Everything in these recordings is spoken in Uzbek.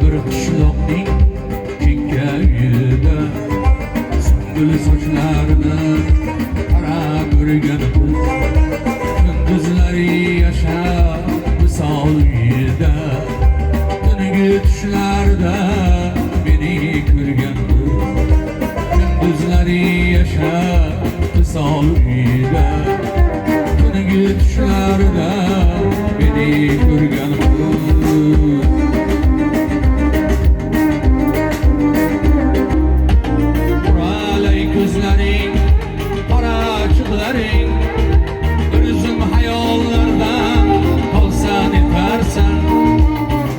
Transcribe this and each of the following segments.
bir qishloqning kekkayida Sümbül sochlarni qarab yurganmiz. Kunduzlari yashab misol uyida, tungi tushlarda meni ko'rganmiz. Kunduzlari yashab misol uyida, tungi tushlarda meni ko'rganmiz. Gözlerin, paracıkların, üzüm hayallardan kalsan yetersen.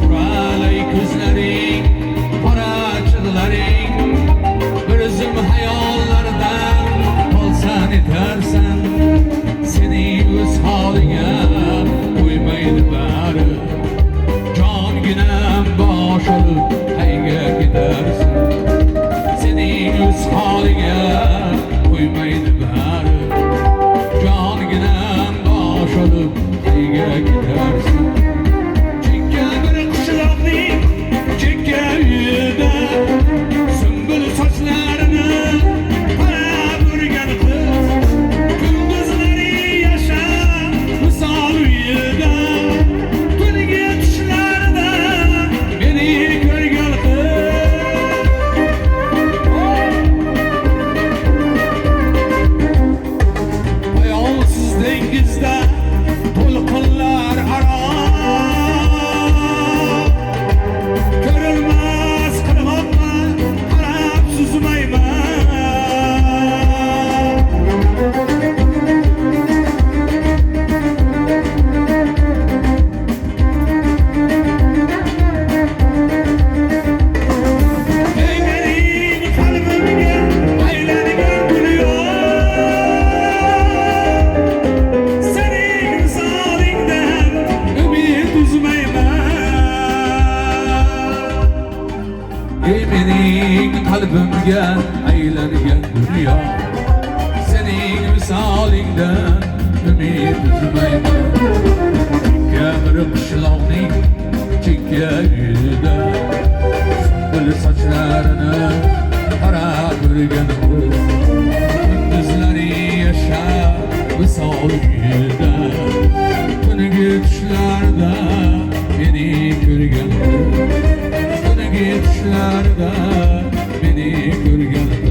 Buralay gözlerin, paracıkların, üzüm hayallardan kalsan yetersen. Seni öz haline uymaydı bari, can günem baş olup hayga gidersin. Seni öz haline uymaydı bari, can ginem baş olup hayga gidersin. Çekke bir kışlağın çekkeyide, sümbül saçlarını qarab yurgan kız. Gündüzleri yaşar misal uyida, tungi tushlarda meni ko'rgan kız. Dengizde to'lqinlar aro, ko'rilmas qirg'oqqa qarab suzmayman. Ey mening qalbimga aylangan dunyo, ey mening qalbimga aylangan dunyo, sening misolingdan umid uzmayman. Chekka bir qishloqning chekkayida, sümbül sochlarini qarab yurganmiz. Kunduzlari yashab misol uyida, tungi tushlarda meni ko'rganmiz. Tungi tushlarda meni ko'rganmiz.